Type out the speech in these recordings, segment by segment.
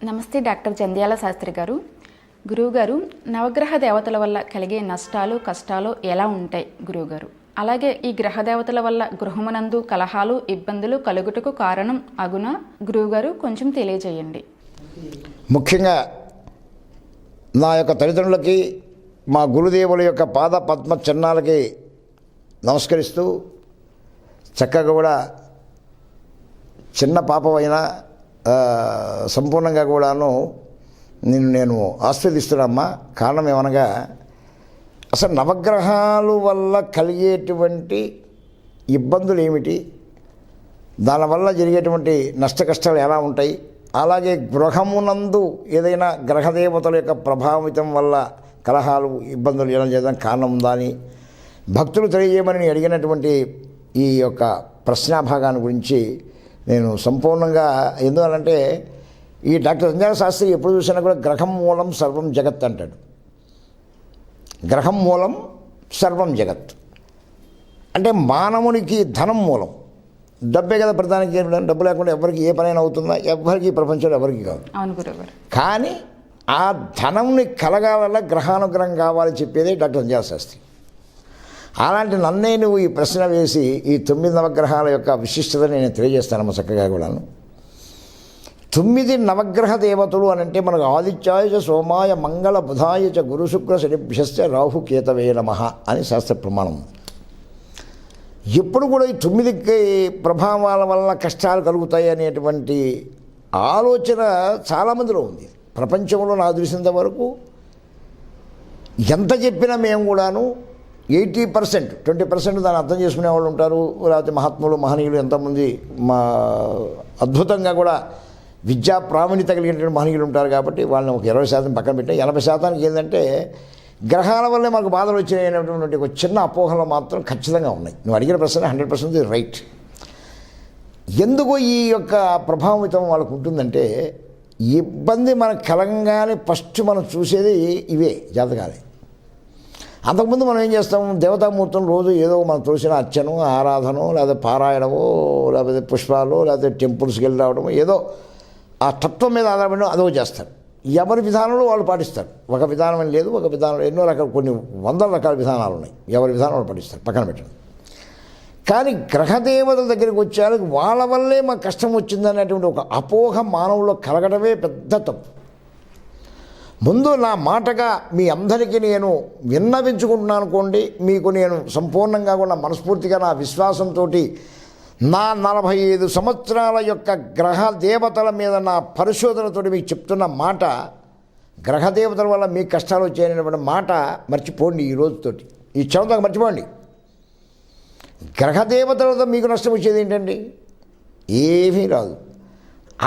నమస్తే డాక్టర్ జంధ్యాల శాస్త్రి గారు. గురువుగారు, నవగ్రహ దేవతల వల్ల కలిగే నష్టాలు కష్టాలు ఎలా ఉంటాయి గురువుగారు? అలాగే ఈ గ్రహ దేవతల వల్ల గృహమునందు కలహాలు ఇబ్బందులు కలుగుటకు కారణం అగున గురువుగారు కొంచెం తెలియజేయండి. ముఖ్యంగా నా యొక్క తల్లిదండ్రులకి మా గురుదేవుల యొక్క పాద పద్మ చిహ్నాలకి నమస్కరిస్తూ చక్కగా కూడా చిన్న పాపమైనా సంపూర్ణంగా కూడాను నేను ఆస్వాదిస్తున్నామ్మా. కారణం ఏమనగా అసలు నవగ్రహాలు వల్ల కలిగేటువంటి ఇబ్బందులు ఏమిటి, దానివల్ల జరిగేటువంటి నష్ట కష్టాలు ఎలా ఉంటాయి, అలాగే గృహమునందు ఏదైనా గ్రహదేవతల యొక్క ప్రభావితం వల్ల కలహాలు ఇబ్బందులు ఎలా చేయడం కారణం ఉందా అని భక్తులు తెలియజేయమని అడిగినటువంటి ఈ యొక్క ప్రశ్నాభాగాన్ని గురించి నేను సంపూర్ణంగా ఎందువల్లంటే ఈ డాక్టర్ జంధ్యాల శాస్త్రి ఎప్పుడు చూసినా కూడా గ్రహం మూలం సర్వం జగత్ అంటాడు. గ్రహం మూలం సర్వం జగత్ అంటే మానవునికి ధనం మూలం. డబ్బే కదా ప్రధానికి. డబ్బు లేకుండా ఎవరికి ఏ పనైనా అవుతుందా? ఎవరికి ప్రపంచంలో ఎవరికి కాదు. కానీ ఆ ధనంని కలగాల గ్రహానుగ్రహం కావాలని చెప్పేది డాక్టర్ జంధ్యాల శాస్త్రి. అలాంటి నన్నే నువ్వు ఈ ప్రశ్న వేసి ఈ 9 నవగ్రహాల యొక్క విశిష్టతని నేను తెలియజేస్తానమ్మా చక్కగా కూడాను. 9 నవగ్రహ దేవతలు అని అంటే మనకు ఆదిత్యాయ సోమాయ మంగళ బుధాయ చ గురు శుక్ర శనిభ్యశ్చ రాహు కేతవే నమః అని శాస్త్ర ప్రమాణం. ఎప్పుడు కూడా ఈ 9 ప్రభావాల వల్ల కష్టాలు కలుగుతాయి అనేటువంటి ఆలోచన చాలామందిలో ఉంది. ప్రపంచంలో నాకు తెలిసినంత వరకు ఎంత చెప్పినా మేము కూడాను 80%, 20% దాన్ని అర్థం చేసుకునే వాళ్ళు ఉంటారు. లేకపోతే మహాత్ములు మహనీయులు ఎంతమంది మా అద్భుతంగా కూడా విద్యా ప్రావీణ్యత కలిగినటువంటి మహనీయులు ఉంటారు. కాబట్టి వాళ్ళని ఒక 20% పక్కన పెట్టి 80% ఏంటంటే గ్రహాల వల్లే మాకు బాధలు వచ్చినాయనేటువంటి ఒక చిన్న అపోహలు మాత్రం ఖచ్చితంగా ఉన్నాయి. నువ్వు అడిగిన ప్రశ్న 100% రైట్. ఎందుకు ఈ యొక్క ప్రభావితం వాళ్ళకు ఉంటుందంటే ఇబ్బంది మనకు కలగంగానే ఫస్ట్ మనం చూసేది ఇవే జాతకాలే. అంతకుముందు మనం ఏం చేస్తాము, దేవతామూర్తులు రోజు ఏదో మనం తోసిన అర్చనో ఆరాధనో లేకపోతే పారాయణమో లేకపోతే పుష్పాలు లేకపోతే టెంపుల్స్కి వెళ్ళి రావడమో ఏదో ఆ తత్వం మీద ఆధారపడి అదో చేస్తారు. ఎవరి విధానంలో వాళ్ళు పాటిస్తారు. ఒక విధానం అని లేదు, ఒక విధానంలో ఎన్నో రకాల కొన్ని వందల రకాల విధానాలు ఉన్నాయి. ఎవరి విధానం వాళ్ళు పాటిస్తారు, పక్కన పెట్టండి. కానీ గ్రహదేవతల దగ్గరికి వచ్చేందుకు వాళ్ళ వల్లే మాకు కష్టం వచ్చిందనేటువంటి ఒక అపోహ మానవుల్లో కలగడమే పెద్ద తప్పు. ముందు నా మాటగా మీ అందరికీ నేను విన్నవించుకుంటున్నాను అనుకోండి. మీకు నేను సంపూర్ణంగా కూడా మనస్ఫూర్తిగా నా విశ్వాసంతో నా 45 సంవత్సరాల యొక్క గ్రహ దేవతల మీద నా పరిశోధనతో మీకు చెప్తున్న మాట, గ్రహదేవతల వల్ల మీకు కష్టాలు వచ్చాయనేటువంటి మాట మర్చిపోండి. ఈ రోజుతోటి ఈ క్షణంతో మర్చిపోండి. గ్రహదేవతలతో మీకు నష్టం వచ్చేది ఏంటండి? ఏమీ రాదు.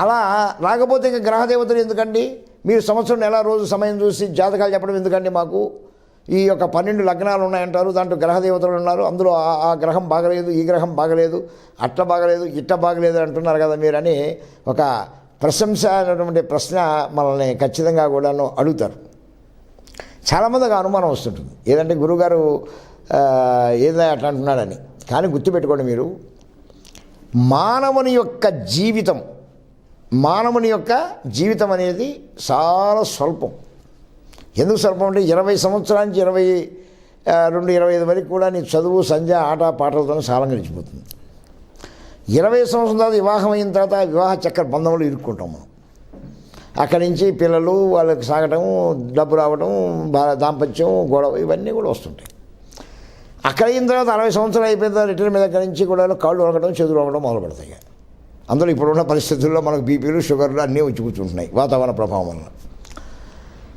అలా రాకపోతే ఇంకా గ్రహదేవతలు ఎందుకండి? మీరు సంవత్సరం నెల రోజు సమయం చూసి జాతకాలు చెప్పడం ఎందుకండి? మాకు ఈ యొక్క 12 లగ్నాలు ఉన్నాయంటారు, దాంట్లో గ్రహదేవతలు ఉన్నారు, అందులో ఆ గ్రహం బాగలేదు, ఈ గ్రహం బాగలేదు, అట్లా బాగలేదు, ఇట్లా బాగలేదు అంటున్నారు కదా మీరు అని ఒక ప్రశంస అనేటువంటి ప్రశ్న మనల్ని ఖచ్చితంగా కూడాను అడుగుతారు. చాలామందికి అనుమానం వస్తుంటుంది, ఏదంటే గురువుగారు ఏదో అట్లా అంటున్నాడని. కానీ గుర్తుపెట్టుకోండి, మీరు మానవుని యొక్క జీవితం అనేది చాలా స్వల్పం. ఎందుకు స్వల్పం అంటే 20 సంవత్సరాల నుంచి 22, 25 వరకు కూడా నీ చదువు సంధ్య ఆట పాటలతో సాలం గడిచిపోతుంది. 20 సంవత్సరాల తర్వాత వివాహం అయిన తర్వాత వివాహ చక్ర బంధంలో ఇరుక్కుంటాం మనం. అక్కడి నుంచి పిల్లలు వాళ్ళకి సాగటం, డబ్బు రావడం, దాంపత్యం, గొడవ ఇవన్నీ కూడా వస్తుంటాయి. అక్కడ అయిన తర్వాత 60 సంవత్సరాలు అయిపోయిన తర్వాత రిటైర్ మీద అక్కడి నుంచి కూడా కాళ్ళు వరకడం, చేతులు వరకడం మొదలు పెడతాయి. అందులో ఇప్పుడున్న పరిస్థితుల్లో మనకు బీపీలు షుగర్లు అన్నీ వచ్చి కూర్చుంటున్నాయి వాతావరణ ప్రభావం వల్ల.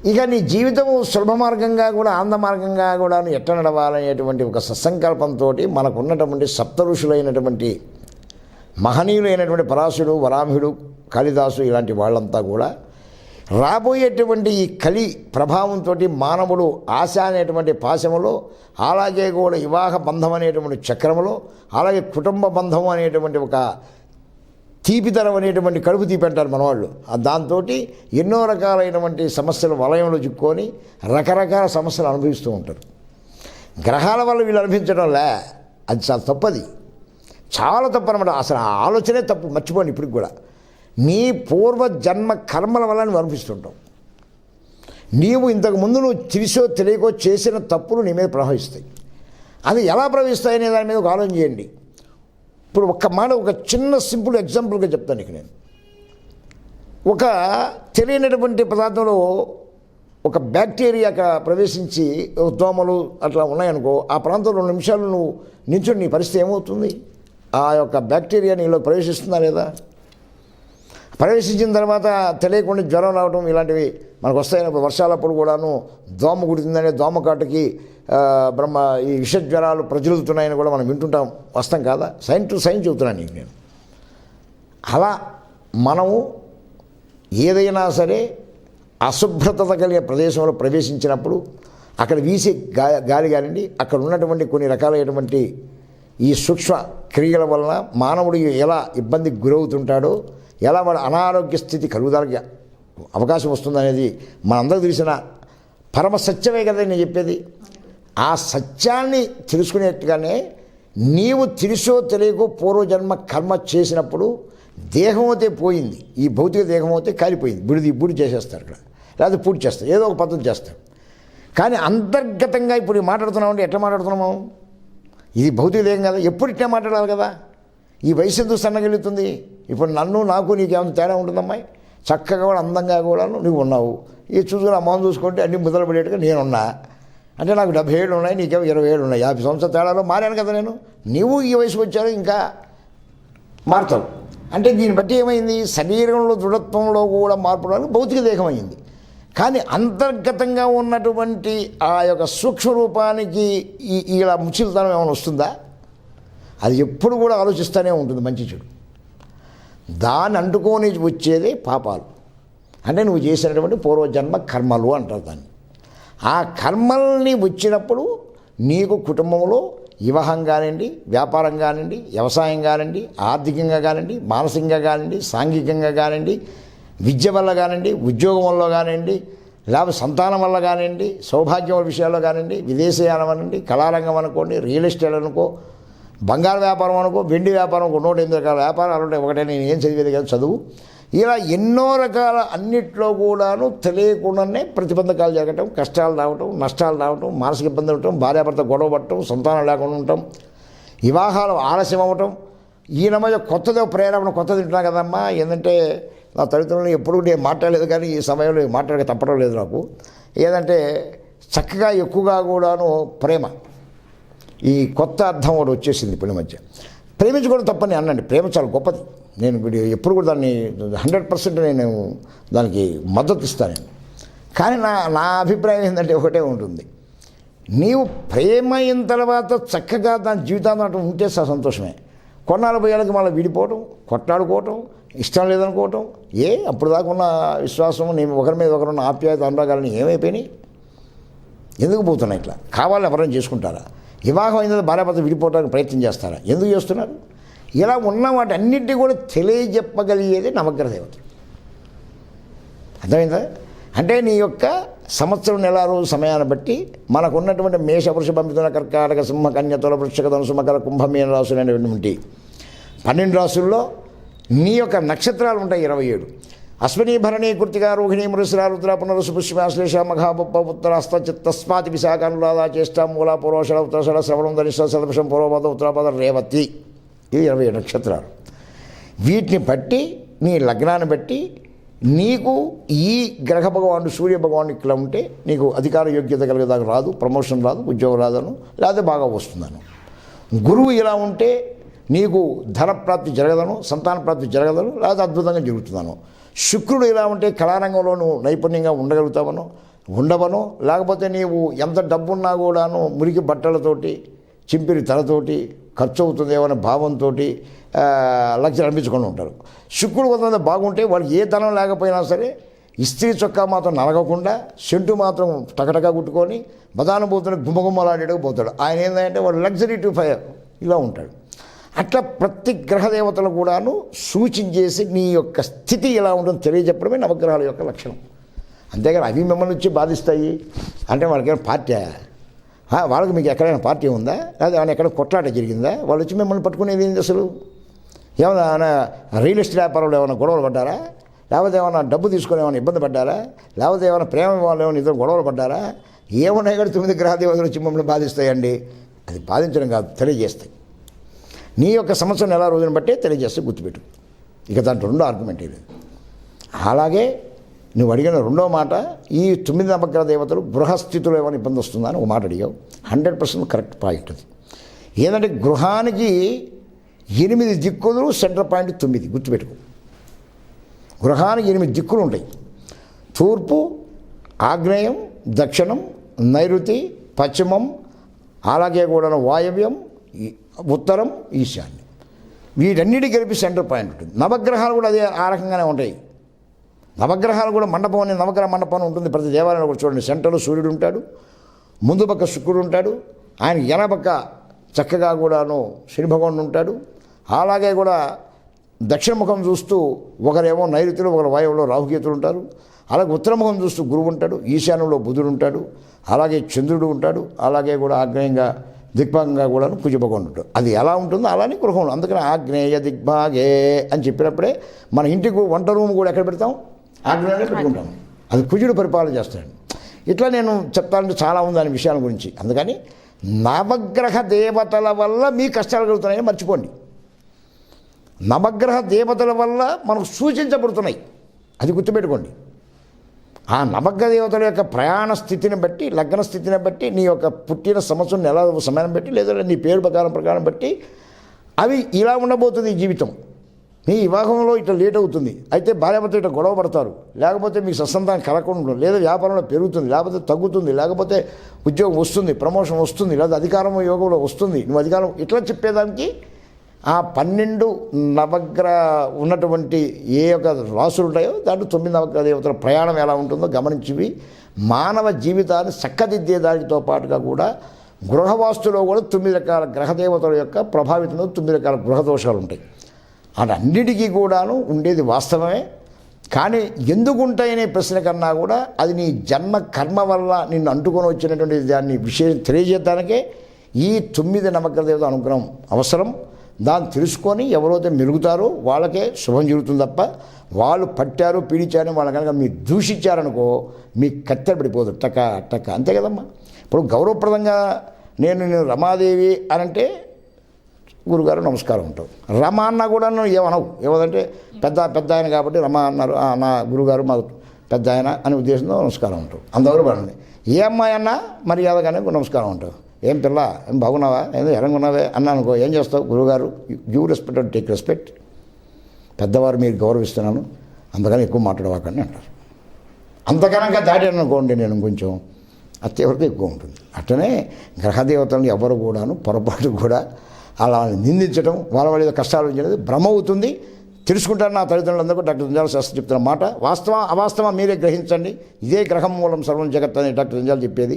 ఇక నీ జీవితం సులభ మార్గంగా కూడా ఆనంద మార్గంగా కూడా ఎట్ట నడవాలనేటువంటి ఒక సత్సంకల్పంతో మనకున్నటువంటి సప్త ఋషులైనటువంటి మహనీయులైనటువంటి పరాశుడు, వరాహుడు, కాళిదాసు ఇలాంటి వాళ్ళంతా కూడా రాబోయేటువంటి ఈ కలి ప్రభావంతో మానవుడు ఆశ అనేటువంటి పాశములో, అలాగే కూడా వివాహ బంధం అనేటువంటి చక్రములో, అలాగే కుటుంబ బంధం అనేటువంటి ఒక తీపితనం అనేటువంటి కడుపు తీపి అంటారు మన వాళ్ళు. దాంతో ఎన్నో రకాలైనటువంటి సమస్యలు వలయంలో చిక్కుకొని రకరకాల సమస్యలు అనుభవిస్తూ ఉంటారు. గ్రహాల వల్ల వీళ్ళు అనుభవించడంలే, అది చాలా తప్పది, చాలా తప్పు అనమాట. అసలు ఆ ఆలోచనే తప్పు, మర్చిపోండి ఇప్పటికి కూడా. నీ పూర్వ జన్మ కర్మల వల్ల నువ్వు అనిపిస్తుంటావు. నీవు ఇంతకుముందు నువ్వు తెలిసో తెలియకో చేసిన తప్పులు నీ మీద ప్రవహిస్తాయి. అది ఎలా ప్రవహిస్తాయనే దాని మీద ఒక ఆలోచన చేయండి. ఇప్పుడు ఒక చిన్న సింపుల్ ఎగ్జాంపుల్గా చెప్తాను. ఇక నేను ఒక తెలియనటువంటి పదార్థంలో ఒక బ్యాక్టీరియా ప్రవేశించి దోమలు అట్లా ఉన్నాయనుకో, ఆ ప్రాంతంలో 2 నిమిషాలు నువ్వు నించుని నీ పరిస్థితి ఏమవుతుంది? ఆ యొక్క బ్యాక్టీరియా నీలో ప్రవేశిస్తుందా లేదా? ప్రవేశించిన తర్వాత తెలియకుండా జ్వరం రావడం ఇలాంటివి మనకు వస్తాయినప్పుడు, వర్షాలప్పుడు కూడాను దోమ కుడుతుందనే దోమకాటుకి ఈ విష జ్వరాలు ప్రచురుతున్నాయని కూడా మనం వింటుంటాం, వస్తాం కాదా? సైన్స్ టు సైన్స్ చెబుతున్నాను నీకు నేను. అలా మనము ఏదైనా సరే అశుభ్రత కలిగే ప్రదేశంలో ప్రవేశించినప్పుడు అక్కడ వీసే గాలి కానివ్వండి, అక్కడ ఉన్నటువంటి కొన్ని రకాలైనటువంటి ఈ సూక్ష్మ క్రియల వలన మానవుడు ఎలా ఇబ్బందికి గురవుతుంటాడో, ఎలా వాడు అనారోగ్య స్థితి కలుగుదలకి అవకాశం వస్తుందనేది మనందరికీ తెలిసిన పరమ సత్యమే కదా నేను చెప్పేది. ఆ సత్యాన్ని తెలుసుకునేట్టుగానే నీవు తెలుసో తెలియకో పూర్వజన్మ కర్మ చేసినప్పుడు దేహం అయితే పోయింది, ఈ భౌతిక దేహం అయితే కాలిపోయింది, బుడి చేసేస్తారు ఇక్కడ, లేకపోతే పూర్తి చేస్తారు, ఏదో ఒక పద్ధతి చేస్తారు. కానీ అంతర్గతంగా ఇప్పుడు మాట్లాడుతున్నామంటే ఎట్లా మాట్లాడుతున్నాము? ఇది భౌతిక దేహం కదా, ఎప్పుడు ఇట్లా మాట్లాడాలి కదా. ఈ వయసు ఎందుకు సన్నగిలుతుంది? ఇప్పుడు నాకు నీకేమైనా తేడా ఉంటుందమ్మాయి? చక్కగా కూడా అందంగా కూడా నువ్వు ఉన్నావు. ఇది చూసుకుని అమ్మని చూసుకుంటే అన్ని ముద్దలు పడేట్టుగా నేనున్నా. అంటే నాకు 70 ఏళ్ళు ఉన్నాయి, నీకేమో 20 ఏళ్ళు ఉన్నాయి. 50 సంవత్సరాల తేడాలో మారాను కదా నేను. నీవు ఈ వయసుకు వచ్చారు, ఇంకా మారుతావు. అంటే దీన్ని బట్టి ఏమైంది? శరీరంలో దృఢత్వంలో కూడా మార్పు రావడానికి భౌతిక దేహం అయింది. కానీ అంతర్గతంగా ఉన్నటువంటి ఆ యొక్క సూక్ష్మ రూపానికి ఇలా ముచ్చితనం ఏమైనా వస్తుందా? అది ఎప్పుడు కూడా ఆలోచిస్తూనే ఉంటుంది, మంచి చెడు. దాన్ని అంటుకొని వచ్చేదే పాపాలు. అంటే నువ్వు చేసినటువంటి పూర్వజన్మ కర్మలు అంటారు దాన్ని. ఆ కర్మల్ని వచ్చినప్పుడు నీకు కుటుంబంలో వివాహం కానివ్వండి, వ్యాపారం కానివ్వండి, వ్యవసాయం కానివ్వండి, ఆర్థికంగా కానివ్వండి, మానసికంగా కానివ్వండి, సాంఘికంగా కానివ్వండి, విద్య వల్ల కానివ్వండి, ఉద్యోగం వల్ల కానివ్వండి, లేకపోతే సంతానం వల్ల కానివ్వండి, సౌభాగ్యం విషయాల్లో కానివ్వండి, విదేశీయానం అనండి, కళారంగం అనుకోండి, రియల్ ఎస్టేట్ అనుకో, బంగారు వ్యాపారం అనుకో, వెండి వ్యాపారం అనుకో, 108 రకాల వ్యాపారాలు ఉంటాయి. ఒకటే నేను ఏం చదివేది కాదు చదువు. ఇలా ఎన్నో రకాల అన్నిట్లో కూడాను తెలియకుండానే ప్రతిబంధకాలు జరగటం, కష్టాలు రావటం, నష్టాలు రావటం, మానసిక ఇబ్బంది ఉండటం, భార్యాభర్త గొడవ పడటం, సంతానం లేకుండా ఉండటం, వివాహాలు ఆలస్యం అవ్వటం. ఈయన మధ్య కొత్తదో ప్రేరణ కొత్తది తింటున్నా కదమ్మా. ఏంటంటే నా తల్లిదండ్రులు ఎప్పుడు నేను మాట్లాడలేదు, కానీ ఈ సమయంలో మాట్లాడక తప్పడం లేదు నాకు. ఏదంటే చక్కగా ఎక్కువగా కూడాను ప్రేమ, ఈ కొత్త అర్థం కూడా వచ్చేసింది ఇప్పుడు మధ్య. ప్రేమించుకోవడం తప్పని అనండి, ప్రేమ చాలా గొప్పది. నేను ఎప్పుడు కూడా దాన్ని 100% నేను దానికి మద్దతు ఇస్తాను నేను. కానీ నా అభిప్రాయం ఏంటంటే ఒకటే ఉంటుంది, నీవు ప్రేమ అయిన తర్వాత చక్కగా దాని జీవితాన్ని అటు ఉంటే సంతోషమే. కొన్నాళ్ళు పోయేళ్ళకి మళ్ళీ విడిపోవటం, కొట్లాడుకోవటం, ఇష్టం లేదనుకోవటం, అప్పుడు దాకా ఉన్న విశ్వాసం, నేను ఒకరి మీద ఒకరున్న ఆప్యాయత, అనురాగాలని ఏమైపోయినాయి? ఎందుకు పోతున్నాయి? ఇట్లా కావాలని ఎవరైనా చేసుకుంటారా? వివాహం అయిన భార్యాభర్త విడిపోవడానికి ప్రయత్నం చేస్తారా? ఎందుకు చేస్తున్నారు? ఇలా ఉన్న వాటి అన్నింటినీ కూడా తెలియజెప్పగలిగేది నవగ్రహ దేవతలు. అర్థమైందా? అంటే నీ యొక్క సంవత్సరం నెల రోజు సమయాన్ని బట్టి మనకు ఉన్నటువంటి మేష, వృషభ, మిథున, కర్కాటక, సింహ, కన్య, తుల, వృశ్చిక, ధనుసు, మకర, కుంభ, మీన రాశులు అనేటువంటి 12 రాశుల్లో నీ యొక్క నక్షత్రాలు ఉంటాయి 27. అశ్విని, భరణి, కృతిక, రోహిణి, మృగశిర, రుద్ర, పునరుసు, పుష్య, శ్లేష, మఘ, బొప్ప, ఉత్తర, హస్త, చిత్తస్మాతి, విశాఖ, అనురాధ, జ్యేష్ఠ, మూల, పూర్వషడ, ఉత్తరషడ, శ్రవణం, ధనిష్ట, శతభిషం, పూర్వపద, ఉత్తరాపద, రేవతి. ఇది 27 నక్షత్రాలు. వీటిని బట్టి నీ లగ్నాన్ని బట్టి నీకు ఈ గ్రహ భగవానుడు, సూర్య భగవానుడు ఇట్లా ఉంటే నీకు అధికార యోగ్యత కలిగేదాకా రాదు, ప్రమోషన్ రాదు, ఉద్యోగం రాదను, లేకపోతే బాగా వస్తుందను. గురువు ఇలా ఉంటే నీకు ధనప్రాప్తి జరగదను, సంతాన ప్రాప్తి జరగదను, లేకపోతే అద్భుతంగా జరుగుతుందను. శుక్రుడు ఇలా ఉంటే కళారంగంలో నువ్వు నైపుణ్యంగా ఉండగలుగుతావను, ఉండవను. లేకపోతే నీవు ఎంత డబ్బున్నా కూడాను మురికి బట్టలతోటి, చింపిరి తలతోటి ఖర్చు అవుతుందేమో అనే భావంతో లక్ష్యం అనిపించుకొని ఉంటారు. శుక్రుడు కొంత బాగుంటే వాడికి ఏ ధనం లేకపోయినా సరే ఇస్త్రీ చొక్కా మాత్రం నలగకుండా, సెంటు మాత్రం టకటకా కుట్టుకొని బదానుభూతుని గుమ్మగుమ్మలాడేటకు పోతాడు. ఆయన ఏంటంటే వాడు లగ్జరీ టు ఫైర్ ఇలా ఉంటాడు. అట్లా ప్రతి గ్రహ దేవతలు కూడాను సూచించేసి నీ యొక్క స్థితి ఎలా ఉంటుందో తెలియజెప్పడమే నవగ్రహాల యొక్క లక్షణం. అంతేగాని అవి మిమ్మల్ని వచ్చి బాధిస్తాయి అంటే వాళ్ళకైనా పార్టీ, వాళ్ళకి మీకు ఎక్కడైనా పార్టీ ఉందా? లేదా ఏమైనా ఎక్కడ కొట్లాట జరిగిందా? వాళ్ళు వచ్చి మిమ్మల్ని పట్టుకునేది ఏంది అసలు? ఏమైనా రియల్ ఎస్టేట్ వ్యాపారంలో ఏమైనా గొడవలు పడ్డారా, లేకపోతే ఏమైనా డబ్బు తీసుకొని ఏమైనా ఇబ్బంది పడ్డారా, లేకపోతే ఏమైనా ప్రేమ వాళ్ళు ఏమైనా ఇద్దరు గొడవలు పడ్డారా? ఏమున్నాయి కూడా 9 గ్రహ దేవతలు వచ్చి మమ్మల్ని బాధిస్తాయండి. అది బాధించడం కాదు, తెలియజేస్తాయి. నీ యొక్క సంవత్సరం నెల రోజులను బట్టే తెలియజేస్తే గుర్తుపెట్టు. ఇక దాంట్లో రెండో ఆర్గ్యుమెంట్ లేదు. అలాగే నువ్వు అడిగిన రెండో మాట, ఈ 9 నవగ్రహ దేవతలు గృహస్థితిలో ఏమైనా ఇబ్బంది వస్తుందా అని ఒక మాట అడిగావు. 100% కరెక్ట్ పాయింట్ అది. ఏంటంటే గృహానికి 8 దిక్కులు, సెంటర్ పాయింట్ 9. గుర్తుపెట్టుకో. గృహానికి 8 దిక్కులు ఉంటాయి. తూర్పు, ఆగ్నేయం, దక్షిణం, నైరుతి, పశ్చిమం, అలాగే కూడా వాయవ్యం, ఉత్తరం, ఈశాన్యం. వీటన్నిటి కలిపి సెంటర్ పాయింట్ ఉంటుంది. నవగ్రహాలు కూడా అదే ఆ రకంగానే ఉంటాయి. నవగ్రహాలు కూడా మండపం అని నవగ్రహ మండపం ఉంటుంది. ప్రతి దేవాలయంలో కూడా చూడండి, సెంటర్లో సూర్యుడు ఉంటాడు, ముందు పక్క శుక్రుడు ఉంటాడు, ఆయన ఎనపక్క చక్కగా కూడాను శని భగవానుడు ఉంటాడు. అలాగే కూడా దక్షిణముఖం చూస్తూ ఒకరేమో నైరుతిలో ఒకరు వాయువులో రాహుకేతులు ఉంటారు. అలాగే ఉత్తరముఖం చూస్తూ గురువు ఉంటాడు, ఈశాన్యంలో బుధుడు ఉంటాడు, అలాగే చంద్రుడు ఉంటాడు, అలాగే కూడా ఆగ్నేయంగా దిగ్భాగంగా కూడా కుజభగవానుడు ఉంటాడు. అది ఎలా ఉంటుందో అలానే గృహంలో. అందుకని ఆగ్నేయ దిగ్భాగే అని చెప్పినప్పుడే మన ఇంటికి వంట రూమ్ కూడా ఎక్కడ పెడతాం? ఆగ్నేయంలో పెట్టుకుంటాం. అది కుజుడు పరిపాలన చేస్తాడు. ఇట్లా నేను చెప్తానంటే చాలా ఉంది దాని విషయాల గురించి. అందుకని నవగ్రహ దేవతల వల్ల మీ కష్టాలు కలుగుతున్నాయని మర్చిపోండి. నవగ్రహ దేవతల వల్ల మనకు సూచించబడుతున్నాయి, అది గుర్తుపెట్టుకోండి. ఆ నవగ్రహ దేవతల యొక్క ప్రయాణ స్థితిని బట్టి, లగ్న స్థితిని బట్టి, నీ యొక్క పుట్టిన సంవత్సరం నెల సమయం బట్టి, లేదా నీ పేరు ప్రకారం బట్టి అవి ఇలా ఉండబోతుంది ఈ జీవితం. నీ వివాహంలో ఇట్లా లేట్ అవుతుంది, అయితే భార్యాభర్త ఇట్లా గొడవ పడతారు, లేకపోతే మీకు సత్సంతానం కలగకుండా ఉంటుంది, లేదా వ్యాపారంలో పెరుగుతుంది, లేకపోతే తగ్గుతుంది, లేకపోతే ఉద్యోగం వస్తుంది, ప్రమోషన్ వస్తుంది, లేదా అధికారం యోగంలో వస్తుంది, నువ్వు అధికారం ఇట్లా చెప్పేదానికి ఆ 12 నవగ్రహ ఉన్నటువంటి ఏ యొక్క రాసులు ఉంటాయో దాంట్లో 9 నవగ్రహ దేవతల ప్రయాణం ఎలా ఉంటుందో గమనించివి మానవ జీవితాన్ని చక్కదిద్దేదానితో పాటుగా కూడా గృహవాస్తులో కూడా 9 రకాల గ్రహదేవతల యొక్క ప్రభావితంలో 9 రకాల గృహ దోషాలు ఉంటాయి. అన్నిటికీ కూడాను ఉండేది వాస్తవమే. కానీ ఎందుకు ఉంటాయనే ప్రశ్న కన్నా కూడా అది నీ జన్మ కర్మ వల్ల నిన్ను అంటుకొని వచ్చినటువంటి దాన్ని విషయం తెలియజేయడానికే ఈ 9 నవగ్రహ దేవత అనుగ్రహం అవసరం. దాన్ని తెలుసుకొని ఎవరైతే మెలుగుతారో వాళ్ళకే శుభం జరుగుతుంది తప్ప వాళ్ళు పట్టారు పీడించారని వాళ్ళ కనుక మీరు దూషించారనుకో మీ కత్తెర పడిపోదు టక్క అంతే కదమ్మా. ఇప్పుడు గౌరవప్రదంగా నేను రమాదేవి అని అంటే గురుగారు నమస్కారం ఉంటావు. రమ అన్నా కూడా నువ్వు ఏమనవు, ఏమంటే పెద్ద ఆయన కాబట్టి రమ అన్నారు, నా గురుగారు మా పెద్ద ఆయన అనే ఉద్దేశంతో నమస్కారం ఉంటావు. అందరూ బాగుంది. ఏ అమ్మాయి అన్నా మర్యాదగానే నమస్కారం ఉంటావు. ఏం పిల్ల, ఏం బాగున్నావా, ఏదో ఎరంగున్నావే అన్నా అనుకో, ఏం చేస్తావు? గురువుగారు give respect and take respect, పెద్దవారు మీరు గౌరవిస్తున్నాను, అంతకని ఎక్కువ మాట్లాడవాకండి అంటారు. అంతకనంగా దాటాను అనుకోండి నేను కొంచెం అత్యవరకు ఎక్కువ ఉంటుంది. అట్లనే గ్రహదేవతలను ఎవరు కూడాను పొరపాటు కూడా అలా నిందించడం, వాళ్ళ కష్టాలు ఉంచేది భ్రమ అవుతుంది. తెలుసుకుంటారు నా తల్లిదండ్రులందరూ డాక్టర్ రంజాల శాస్త్రి చెప్తున్న మాట వాస్తవం అవాస్తవం మీరే గ్రహించండి. ఇదే గ్రహం మూలం సర్వం జగత్ అని డాక్టర్ రంజాలు చెప్పేది.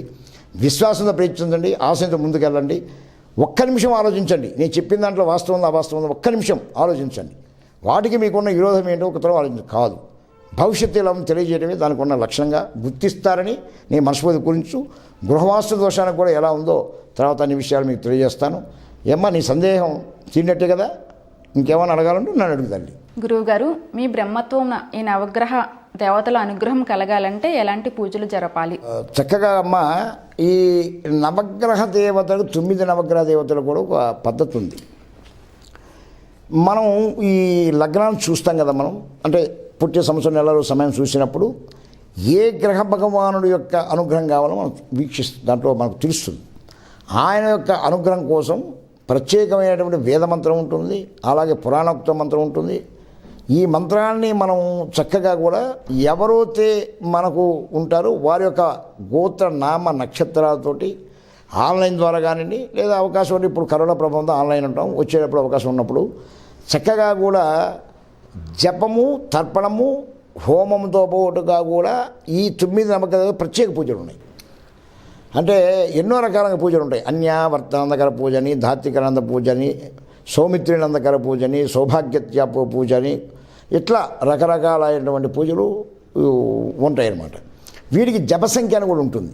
విశ్వాసంతో ప్రయత్నించండి, ఆశయంతో ముందుకెళ్ళండి. ఒక్క నిమిషం ఆలోచించండి, నేను చెప్పిన దాంట్లో వాస్తవం అవాస్తవం ఒక్క నిమిషం ఆలోచించండి. వాటికి మీకున్న విరోధం ఏంటో ఒక తరం ఆలోచించండి. కాదు, భవిష్యత్తు ఎలా తెలియజేయడమే దానికి ఉన్న లక్ష్యంగా గుర్తిస్తారని నేను మనస్ఫూర్తి గురించు. గృహవాస్తు దోషానికి కూడా ఎలా ఉందో తర్వాత అన్ని విషయాలు మీకు తెలియజేస్తాను. ఏమ్మా నీ సందేహం తీరినట్టే కదా, ఇంకేమైనా అడగాలంటే నన్ను అడుగుతండి. గురువుగారు, మీ బ్రహ్మత్వం ఈ నవగ్రహ దేవతల అనుగ్రహం కలగాలంటే ఎలాంటి పూజలు జరపాలి? చక్కగా అమ్మ, ఈ నవగ్రహ దేవతలు 9 నవగ్రహ దేవతలు కూడా ఒక పద్ధతి ఉంది. మనం ఈ లగ్నాన్ని చూస్తాం కదా, మనం అంటే పుట్టే సంవత్సరం నెలలో సమయం చూసినప్పుడు ఏ గ్రహ భగవానుడి యొక్క అనుగ్రహం కావాలో మనం దాంట్లో మనకు తెలుస్తుంది. ఆయన యొక్క అనుగ్రహం కోసం ప్రత్యేకమైనటువంటి వేదమంత్రం ఉంటుంది, అలాగే పురాణోక్త మంత్రం ఉంటుంది. ఈ మంత్రాన్ని మనం చక్కగా కూడా ఎవరైతే మనకు ఉంటారో వారి యొక్క గోత్ర నామ నక్షత్రాలతోటి ఆన్లైన్ ద్వారా కానివ్వండి, లేదా అవకాశం ఉంటే ఇప్పుడు కరోనా ప్రభావంతో ఆన్లైన్ ఉంటాం, వచ్చేటప్పుడు అవకాశం ఉన్నప్పుడు చక్కగా కూడా జపము, తర్పణము, హోమంతో పాటుగా కూడా ఈ 9 నవగ్రహాలకు ప్రత్యేక పూజలు ఉన్నాయి. అంటే ఎన్నో రకాల పూజలు ఉంటాయి. అన్యావర్తనందకర పూజని, ధాత్రికనంద పూజని, సౌమిత్రినందకర పూజని, సౌభాగ్యత్యాప పూజని, ఇట్లా రకరకాలైనటువంటి పూజలు ఉంటాయన్నమాట. వీటికి జపసంఖ్య అని కూడా ఉంటుంది.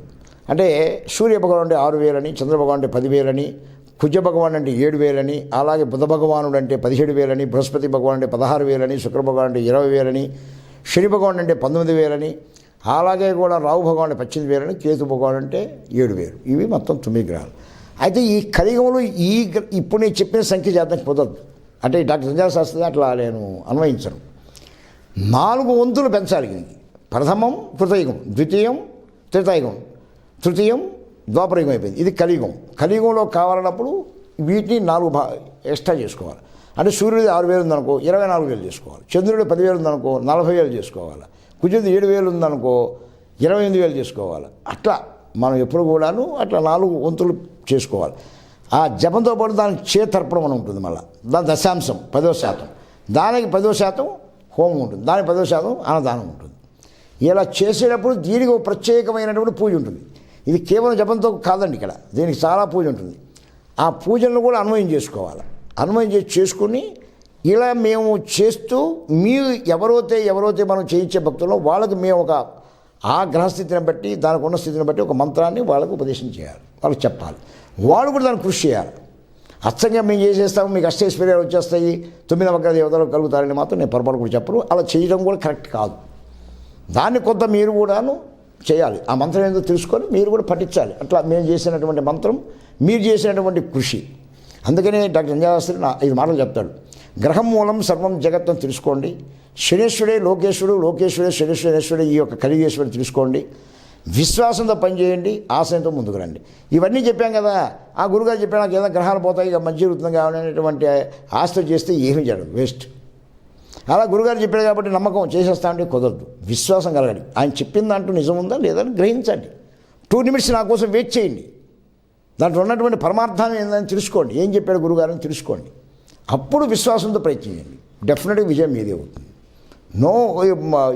అంటే సూర్య భగవానుడి 6000 అని, చంద్ర భగవానుడి 10,000 అని, కుజ భగవాన్ అంటే 7,000 అని, అలాగే బుధ భగవానుడు అంటే 17,000 అని, బృహస్పతి భగవాన్ అంటే 16,000 అని, శుక్ర భగవాన్ అంటే 20,000 అని, శని భగవాన్ అంటే 19,000 అని, అలాగే కూడా రాహు భగవాన్ అంటే 18,000 అని, కేతు భగవాన్ అంటే 7,000. ఇవి మొత్తం 9 గ్రహాలు. అయితే ఈ కలియుగంలో ఇప్పుడు నేను చెప్పిన సంఖ్య చేద్దాం కుదరదు. అంటే డాక్టర్ సంజాల శాస్త్రి అట్లా నేను అన్వయించను. 4 వంతులు పెంచాలి దీనికి. ప్రథమం కృతయుగం, ద్వితీయం త్రేతాయుగం, తృతీయం ద్వాపరయుగం అయిపోయింది. ఇది కలియుగం. కలియుగంలో కావాలన్నప్పుడు వీటిని 4 ఎక్స్ట్రా చేసుకోవాలి. అంటే సూర్యుడిది 6,000 ఉందనుకో 24,000 చేసుకోవాలి. చంద్రుడు 10,000 ఉందనుకో 40,000 చేసుకోవాలి. కుజుడిది 7,000 ఉందనుకో 28,000 చేసుకోవాలి. అట్లా మనం ఎప్పుడు కూడాను అట్లా 4 వంతులు చేసుకోవాలి. ఆ జపంతో పాటు దానికి చేతర్పణం అని ఉంటుంది. మళ్ళీ దాని దశాంశం 10%, దానికి 10% హోమం ఉంటుంది, దానికి 10% అన్నదానం ఉంటుంది. ఇలా చేసేటప్పుడు దీనికి ఒక ప్రత్యేకమైనటువంటి పూజ ఉంటుంది. ఇది కేవలం జపంతో కాదండి, ఇక్కడ దీనికి చాలా పూజ ఉంటుంది. ఆ పూజలను కూడా అన్వయం చేసుకోవాలి. అన్వయం చేసుకుని ఇలా మేము చేస్తూ మీరు ఎవరైతే మనం చేయించే భక్తుల్లో వాళ్ళకి మేము ఒక ఆ గ్రహస్థితిని బట్టి దానికి ఉన్న స్థితిని బట్టి ఒక మంత్రాన్ని వాళ్ళకు ఉపదేశం చేయాలి, వాళ్ళకి చెప్పాలి. వాళ్ళు కూడా దానికి కృషి చేయాలి. అచ్చంగా మేము చేసేస్తాము మీకు అష్టైశ్వర్యాలు వచ్చేస్తాయి 9 నవగ్రహ దేవతలు కలుగుతారని మాత్రం నేను పొరపాటు కూడా చెప్పరు. అలా చేయడం కూడా కరెక్ట్ కాదు. దాన్ని కొంత మీరు కూడాను చేయాలి. ఆ మంత్రం ఏందో తెలుసుకొని మీరు కూడా పఠించాలి. అట్లా మేము చేసినటువంటి మంత్రం మీరు చేసినటువంటి కృషి. అందుకనే డాక్టర్ సంజయాశాస్త్రి 5 మాటలు చెప్తాడు. గ్రహం మూలం సర్వం జగత్తం తెలుసుకోండి, శనేశ్వరుడే లోకేశ్వరుడు, లోకేశ్వరుడే శనేశ్వరుడే ఈ యొక్క కలిగేశ్వరుడు తెలుసుకోండి, విశ్వాసంతో పనిచేయండి, ఆశయంతో ముందుకు రండి. ఇవన్నీ చెప్పాం కదా. ఆ గురుగారు చెప్పాడు నాకు ఏదో గ్రహాలు పోతాయి ఇక మంచి జరుగుతుంది కావాలనేటువంటి ఆశతో చేస్తే ఏమీ జరగదు, వేస్ట్. అలా గురుగారు చెప్పాడు కాబట్టి నమ్మకం చేసేస్తా అంటే కుదరదు. విశ్వాసం కలగండి. ఆయన చెప్పిన దాంట్లో నిజం ఉందా లేదని గ్రహించండి. 2 నిమిషాలు నా కోసం వెయిట్ చేయండి. దాంట్లో ఉన్నటువంటి పరమార్థాన్ని ఏందని తెలుసుకోండి. ఏం చెప్పాడు గురుగారని తెలుసుకోండి. అప్పుడు విశ్వాసంతో ప్రయత్నించండి. డెఫినెట్గా విజయం మీదే అవుతుంది.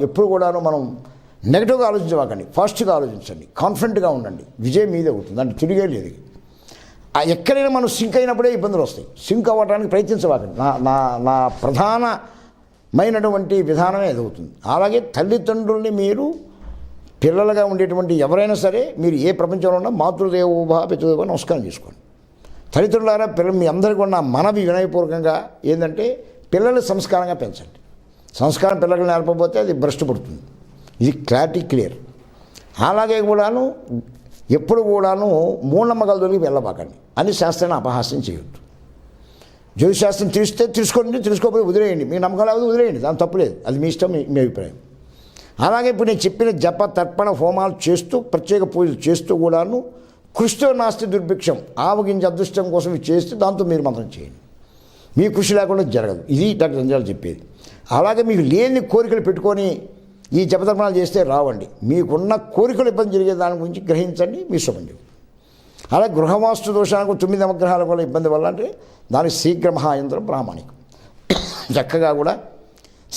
ఎప్పుడు కూడాను మనం నెగిటివ్గా ఆలోచించవాకండి, ఫాస్ట్గా ఆలోచించండి, కాన్ఫిడెంట్గా ఉండండి. విజయం మీదే అవుతుంది. దాంట్లో తిరిగే లేదు. ఎక్కడైనా మనం సింక్ అయినప్పుడే ఇబ్బందులు వస్తాయి. సింక్ అవ్వడానికి ప్రయత్నించవాకండి. నా ప్రధానమైనటువంటి విధానమే ఎదుగుతుంది. అలాగే తల్లిదండ్రుల్ని మీరు పిల్లలుగా ఉండేటువంటి ఎవరైనా సరే మీరు ఏ ప్రపంచంలో ఉన్నా మాతృదేవోభవ పితృదేవోభవ నమస్కారం చేసుకోండి. తల్లిదండ్రులారా పిల్లలు మీ అందరికీ ఉన్న మనవి వినయపూర్వకంగా ఏంటంటే పిల్లలు సంస్కారంగా పెంచండి. సంస్కారం పిల్లలకు నేర్పకపోతే అది భ్రష్టు పడుతుంది. ఇది క్లారిటీ క్లియర్. అలాగే కూడాను ఎప్పుడు కూడాను మూఢనమ్మకాల దొరికి వెళ్ళబాకండి అని శాస్త్రాన్ని అపహాస్యం చేయొద్దు. జ్యోతిశాస్త్రం తెలుసుకోండి, తెలుసుకోకపోతే వదిలేయండి. మీ నమ్మకాలు అవి వదిలేయండి, దాని తప్పులేదు. అది మీ ఇష్టం, మీ అభిప్రాయం. అలాగే ఇప్పుడు నేను చెప్పిన జప తర్పణ హోమాలు చేస్తూ ప్రత్యేక పూజలు చేస్తూ కూడాను కృషితో నాస్తి దుర్భిక్షం, ఆవగించి అదృష్టం కోసం ఇది చేస్తే దాంతో మీరు మంత్రం చేయండి. మీ కృషి లేకుండా జరగదు. ఇది డాక్టర్ సంజయాలు చెప్పేది. అలాగే మీకు లేని కోరికలు పెట్టుకొని ఈ జపతర్పణాలు చేస్తే రావండి. మీకున్న కోరికలు ఇబ్బంది జరిగే దాని గురించి గ్రహించండి, మీ శుభం చెబుతుంది. అలాగే గృహవాస్తు దోషానికి 9 నవగ్రహాల వల్ల ఇబ్బంది వల్ల అంటే దానికి శీఘ్ర మహాయంత్రం ప్రామాణికం. చక్కగా కూడా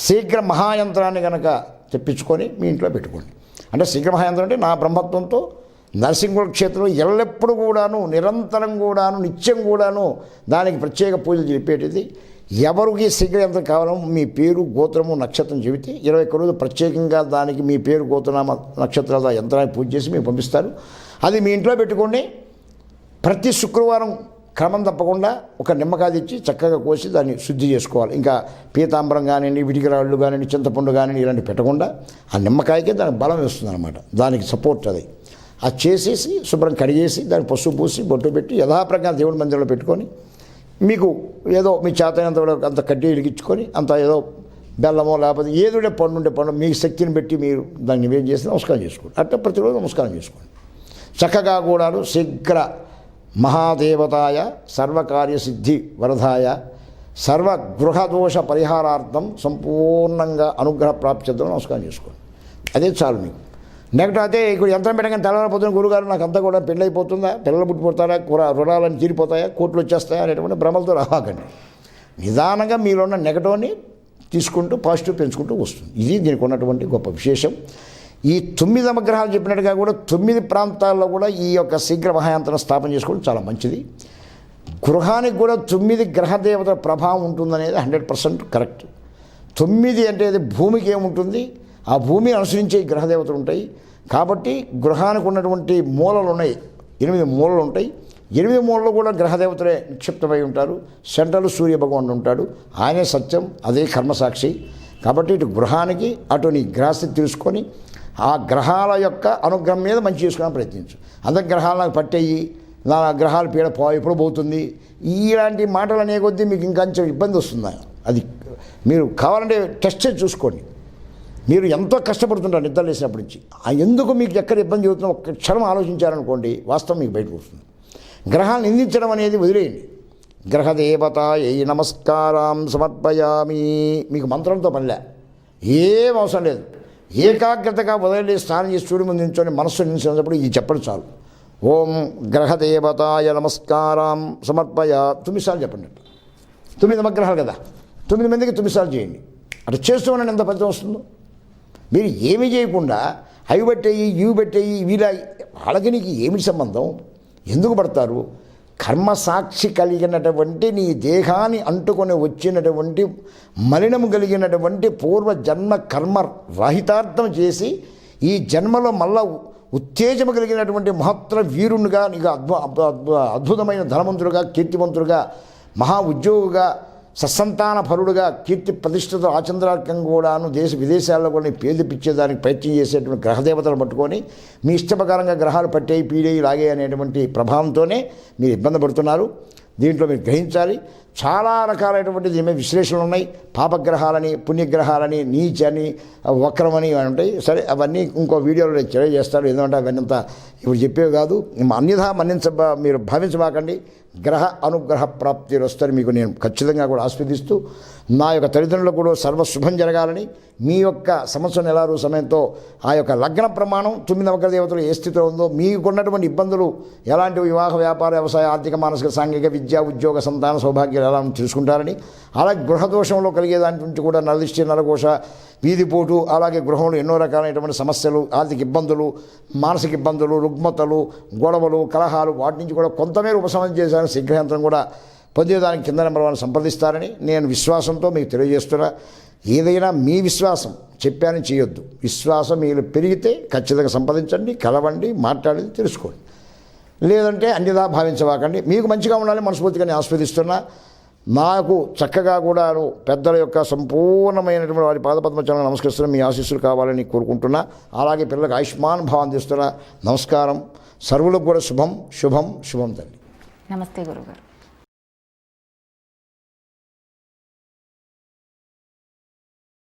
శీఘ్ర మహాయంత్రాన్ని కనుక తెప్పించుకొని మీ ఇంట్లో పెట్టుకోండి. అంటే శీఘ్ర మహాయంత్రం అంటే నా బ్రహ్మత్వంతో నరసింహుల క్షేత్రంలో ఎల్లప్పుడూ కూడాను నిరంతరం కూడాను నిత్యం కూడాను దానికి ప్రత్యేక పూజలు జరిపేటిది. ఎవరికి శీఘ్ర యంత్రం కావాలో మీ పేరు గోత్రము నక్షత్రం చెబితే 21 రోజులు ప్రత్యేకంగా దానికి మీ పేరు గోత్రనామ నక్షత్రాల యంత్రాన్ని పూజ చేసి మీకు పంపిస్తారు. అది మీ ఇంట్లో పెట్టుకోండి. ప్రతి శుక్రవారం క్రమం తప్పకుండా ఒక నిమ్మకాయ తెచ్చి చక్కగా కోసి దాన్ని శుద్ధి చేసుకోవాలి. ఇంకా పీతాంబరం కానివ్వండి, విటికిరాళ్ళు కానివ్వండి, చింతపండు కానివ్వండి ఇలాంటివి పెట్టకుండా ఆ నిమ్మకాయకే దానికి బలం వేస్తుంది అనమాట. దానికి సపోర్ట్ అది చేసేసి శుభ్రం కడిగేసి దాన్ని పసుపు పూసి బొట్టు పెట్టి యథాప్రకారం దేవుడి మందిరంలో పెట్టుకొని మీకు ఏదో మీ చేతనంత అంత కడ్డీ ఇడిగించుకొని అంత ఏదో బెల్లమో లేకపోతే ఏదో పండు మీ శక్తిని పెట్టి మీరు దాన్ని నివేదన చేసి నమస్కారం చేసుకోండి. అట్లా ప్రతిరోజు నమస్కారం చేసుకోండి. చక్కగా కూడాను శీఘ్ర మహాదేవతాయ సర్వకార్యసిద్ధి వరదాయ సర్వగృహదోష పరిహారార్థం సంపూర్ణంగా అనుగ్రహ ప్రాప్తిద్దాం నమస్కారం చేసుకోండి. అదే చాలు మీకు. నెక్స్ట్ అయితే ఇప్పుడు యంత్రం పెట్టగానే తెల్లవారిపోతున్న గురుగారు నాకు అంతా కూడా పెళ్ళి అయిపోతుందా, పిల్లలు పుట్టిపోతారా, రుణాలను తీరిపోతాయా, కోట్లు వచ్చేస్తాయా అనేటువంటి భ్రమలతో రాకండి. నిదానంగా మీలో ఉన్న నెగటివ్ని తీసుకుంటూ పాజిటివ్ పెంచుకుంటూ వస్తుంది. ఇది దీనికి ఉన్నటువంటి గొప్ప విశేషం. ఈ 9 నవగ్రహాలు చెప్పినట్టుగా కూడా 9 ప్రాంతాల్లో కూడా ఈ యొక్క శీఘ్ర మహాయంత్రం స్థాపన చేసుకోవడం చాలా మంచిది. గృహానికి కూడా 9 గ్రహదేవతల ప్రభావం ఉంటుందనేది 100% కరెక్ట్. 9 అంటే అది భూమికి ఏముంటుంది, ఆ భూమిని అనుసరించే గ్రహదేవతలు ఉంటాయి. కాబట్టి గృహానికి ఉన్నటువంటి మూలలు ఉన్నాయి, 8 మూలలు ఉంటాయి. 8 మూలలో కూడా గ్రహదేవతలే నిక్షిప్తమై ఉంటారు. సెంట్రల్ సూర్య భగవానుడు ఉంటాడు, ఆయనే సత్యం, అదే కర్మసాక్షి. కాబట్టి ఇటు గృహానికి అటు నీ గ్రహస్థితి తెలుసుకొని ఆ గ్రహాల యొక్క అనుగ్రహం మీద మంచి చేసుకోవడానికి ప్రయత్నించు. అందరి గ్రహాలు నాకు పట్టేయి, నా గ్రహాల పీడ ఎప్పుడు పోతుంది, ఇలాంటి మాటలు అనే కొద్దీ మీకు ఇంకొంచెం ఇబ్బంది వస్తుంది. అది మీరు కావాలంటే టెస్ట్ చేసి చూసుకోండి. మీరు ఎంతో కష్టపడుతుంటారు నిద్ర లేసినప్పటి నుంచి, ఎందుకు మీకు ఎక్కడ ఇబ్బంది అవుతుందో ఒక్క క్షణం ఆలోచించారనుకోండి, వాస్తవం మీకు బయటకు వస్తుంది. గ్రహాలను నిందించడం అనేది వదిలేయండి. గ్రహదేవత ఏ నమస్కారం సమర్పయామి, మీకు మంత్రంతో పనిలే, ఏం అవసరం లేదు. ఏకాగ్రతగా వదిలే స్నానం చేసి సూర్యుడి ముందు నించొని మనస్సు నిలిచినప్పుడు ఇది చెప్పండి చాలు. ఓం గ్రహదేవతాయ నమస్కారం సమర్పయా 9 సార్లు చెప్పండి. 9 నవగ్రహాలు కదా, 9 మందికి 9 సార్లు చేయండి. అటు చేస్తూ ఉండండి, ఎంత ఫలితం వస్తుందో. మీరు ఏమీ చేయకుండా అవి పెట్టేయి ఇవి పెట్టేయి వీలా, వాళ్ళకి నీకు ఏమిటి సంబంధం, ఎందుకు పడతారు? కర్మసాక్షి కలిగినటువంటి నీ దేహాన్ని అంటుకొని వచ్చినటువంటి మలినము కలిగినటువంటి పూర్వజన్మ కర్మ రహితార్థం చేసి ఈ జన్మలో మళ్ళా ఉత్తేజము కలిగినటువంటి మహత్తర వీరునిగా, నీకు అద్భుతమైన ధనవంతుడుగా, కీర్తివంతుడుగా, మహా ఉద్యోగిగా, సత్సంతాన పరుడుగా, కీర్తి ప్రతిష్ఠిత ఆచంద్రార్కం కూడాను దేశ విదేశాల్లో కూడా పేరు తెప్పించేదానికి ప్రయత్నం చేసేటువంటి గ్రహదేవతలు పట్టుకొని మీ ఇష్టప్రకారంగా గ్రహాలు పట్టేయి పీడేయి లాగే అనేటువంటి ప్రభావంతోనే మీరు ఇబ్బంది పడుతున్నారు. దీంట్లో మీరు గ్రహించాలి. చాలా రకాలైనటువంటి దీని మీద విశ్లేషణలు ఉన్నాయి. పాపగ్రహాలని, పుణ్యగ్రహాలని, నీచని, వక్రమని ఉంటాయి. సరే, అవన్నీ ఇంకో వీడియోలో నేను తెలియజేస్తాను. ఎందుకంటే అవన్నీ అంతా ఇప్పుడు చెప్పేవి కాదు. అన్యథా మీరు భావించబాకండి. గ్రహ అనుగ్రహ ప్రాప్తి వస్తుంది మీకు నేను ఖచ్చితంగా కూడా ఆస్వాదిస్తూ, నా యొక్క తల్లిదండ్రులకు కూడా సర్వశుభం జరగాలని, మీ యొక్క సంవత్సరం నెలారు సమయంతో ఆ యొక్క లగ్న ప్రమాణం 9 నవగ్రహ దేవతలు ఏ స్థితిలో ఉందో, మీకున్నటువంటి ఇబ్బందులు ఎలాంటి వివాహ, వ్యాపార, వ్యవసాయ, ఆర్థిక, మానసిక, సాంఘిక, విద్య, ఉద్యోగ, సంతాన సౌభాగ్యాలు ఎలా తెలుసుకుంటారని, అలాగే గృహదోషంలో కలిగే దాని నుంచి కూడా నరదిష్టి, నరఘోష, వీధిపోటు, అలాగే గృహంలో ఎన్నో రకాలైనటువంటి సమస్యలు, ఆర్థిక ఇబ్బందులు, మానసిక ఇబ్బందులు, రుగ్మతలు, గొడవలు, కలహాలు, వాటి నుంచి కూడా కొంతమేర ఉపశమనం చేశాను. శీఘ్రయంత్రం కూడా పొందేదానికి కింద నెంబర్ 1 సంప్రదిస్తారని నేను విశ్వాసంతో మీకు తెలియజేస్తున్నా. ఏదైనా మీ విశ్వాసం, చెప్పాను చేయొద్దు, విశ్వాసం మీరు పెరిగితే ఖచ్చితంగా సంపాదించండి, కలవండి, మాట్లాడి తెలుసుకోండి. లేదంటే అన్యదా భావించవాకండి. మీకు మంచిగా ఉండాలని మనస్ఫూర్తిగా నేను ఆస్వాదిస్తున్నా. నాకు చక్కగా కూడా పెద్దల యొక్క సంపూర్ణమైనటువంటి వారి పాదపద్మచరణం నమస్కరిస్తున్నా. మీ ఆశీస్సులు కావాలని కోరుకుంటున్నా. అలాగే పిల్లలకు ఆయుష్మాన్ భావం చేస్తున్నా. నమస్కారం. సర్వులకు కూడా శుభం శుభం శుభం తల్లి. నమస్తే గురుగారు.